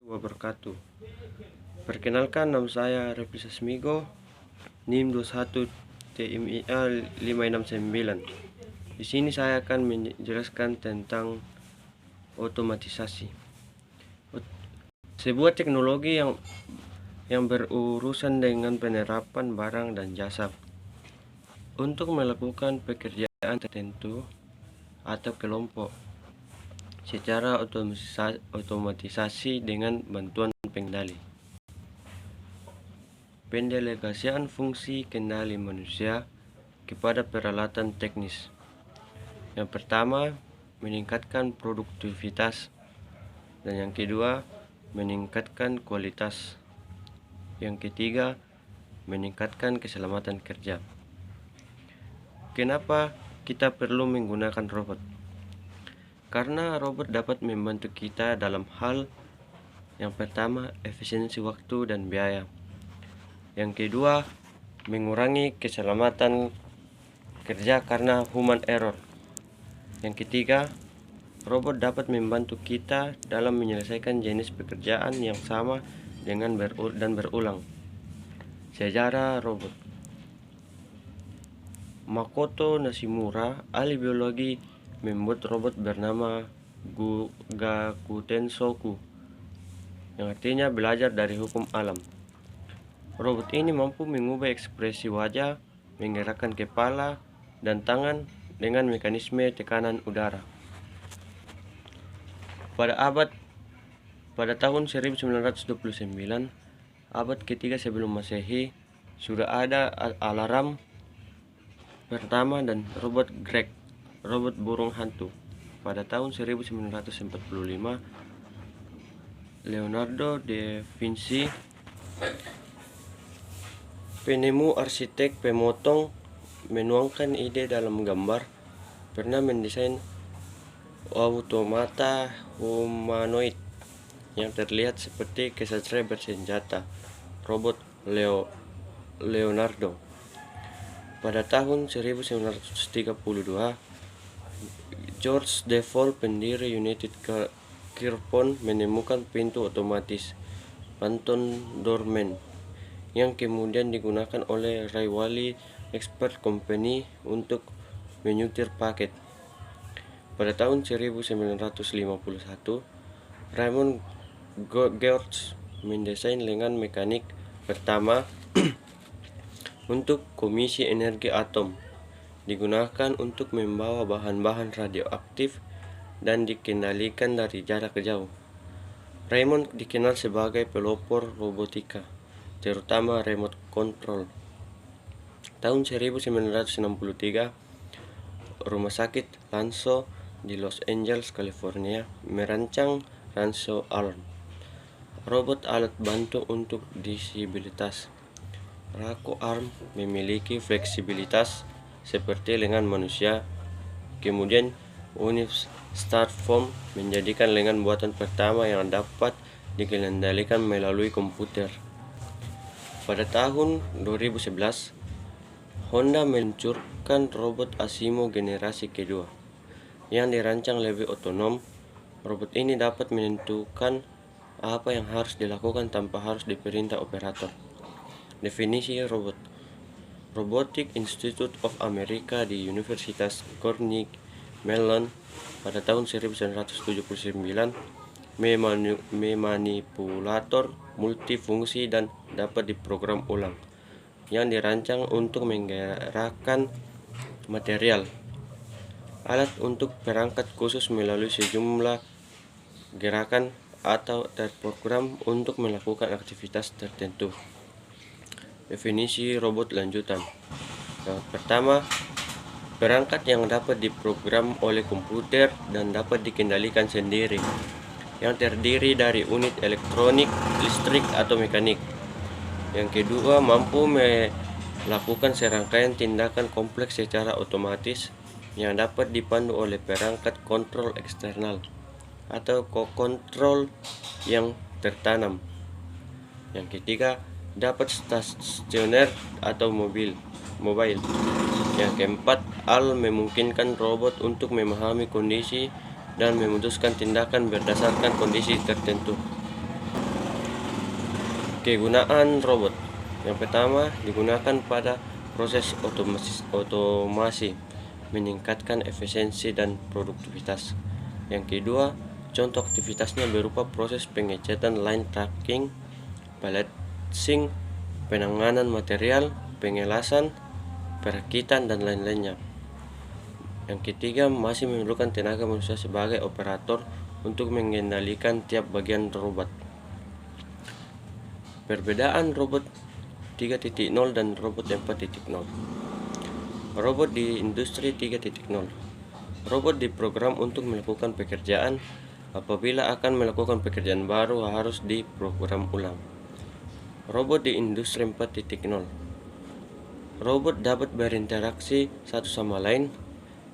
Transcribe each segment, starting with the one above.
Wabarakatuh. Perkenalkan, nama saya Refli Sasmigo, NIM 21 TMIA 569. Di sini saya akan menjelaskan tentang otomatisasi. Sebuah teknologi yang berurusan dengan penerapan barang dan jasa untuk melakukan pekerjaan tertentu atau kelompok secara otomatisasi dengan bantuan pengendali. Pendelegasian fungsi kendali manusia kepada peralatan teknis. Yang pertama, meningkatkan produktivitas, dan yang kedua, meningkatkan kualitas. Yang ketiga, meningkatkan keselamatan kerja. Kenapa kita perlu menggunakan robot? Karena robot dapat membantu kita dalam hal yang pertama, efisiensi waktu dan biaya. Yang kedua, mengurangi keselamatan kerja karena human error. Yang ketiga, robot dapat membantu kita dalam menyelesaikan jenis pekerjaan yang sama dengan berulang. Sejarah robot. Makoto Nishimura, ahli biologi, membuat robot bernama Gakutensoku, yang artinya belajar dari hukum alam. Robot ini mampu mengubah ekspresi wajah, menggerakkan kepala dan tangan dengan mekanisme tekanan udara. Pada tahun 1929, abad ketiga sebelum Masehi, sudah ada alarm pertama dan robot Greg, robot burung hantu. Pada tahun 1945, Leonardo da Vinci, penemu, arsitek, pemotong, menuangkan ide dalam gambar, pernah mendesain automata humanoid yang terlihat seperti kesatria bersenjata, robot Leonardo. Pada tahun 1932, George Devol, pendiri United Carbon, menemukan pintu otomatis Phantom Doorman yang kemudian digunakan oleh Railway Expert Company untuk menyetir paket. Pada tahun 1951, Raymond George mendesain lengan mekanik pertama untuk Komisi Energi Atom, digunakan untuk membawa bahan-bahan radioaktif dan dikendalikan dari jarak jauh. Raymond dikenal sebagai pelopor robotika, terutama remote control. Tahun 1963, Rumah Sakit Rancho di Los Angeles, California, merancang Rancho Arm, robot alat bantu untuk disabilitas. Rancho Arm memiliki fleksibilitas seperti lengan manusia. Kemudian unit Starform menjadikan lengan buatan pertama yang dapat dikendalikan melalui komputer. Pada tahun 2011, Honda meluncurkan robot Asimo generasi kedua yang dirancang lebih otonom. Robot ini dapat menentukan apa yang harus dilakukan tanpa harus diperintah operator. Definisi robot. Robotic Institute of America di Universitas Carnegie Mellon pada tahun 1979 memanipulator multifungsi dan dapat diprogram ulang yang dirancang untuk menggerakkan material. Alat untuk perangkat khusus melalui sejumlah gerakan atau terprogram untuk melakukan aktivitas tertentu. Definisi robot lanjutan. Yang pertama, perangkat yang dapat diprogram oleh komputer dan dapat dikendalikan sendiri, yang terdiri dari unit elektronik, listrik, atau mekanik. Yang kedua, mampu melakukan serangkaian tindakan kompleks secara otomatis yang dapat dipandu oleh perangkat kontrol eksternal atau kontrol yang tertanam. Yang ketiga, dapat stasioner atau mobile. Yang keempat, memungkinkan robot untuk memahami kondisi dan memutuskan tindakan berdasarkan kondisi tertentu. Kegunaan robot. Yang pertama, digunakan pada proses otomasi, meningkatkan efisiensi dan produktivitas. Yang kedua, contoh aktivitasnya berupa proses pengecetan line tracking, balancing, penanganan material, pengelasan, perakitan, dan lain-lainnya. Yang ketiga, masih memerlukan tenaga manusia sebagai operator untuk mengendalikan tiap bagian robot. Perbedaan robot 3.0 dan robot 4.0. Robot di industri 3.0. Robot diprogram untuk melakukan pekerjaan. Apabila akan melakukan pekerjaan baru harus diprogram ulang. Robot di industri 4.0. Robot dapat berinteraksi satu sama lain,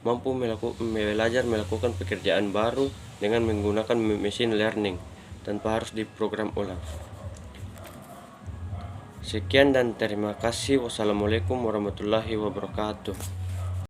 mampu belajar melakukan pekerjaan baru dengan menggunakan machine learning tanpa harus diprogram ulang. Sekian dan terima kasih. Wassalamualaikum warahmatullahi wabarakatuh.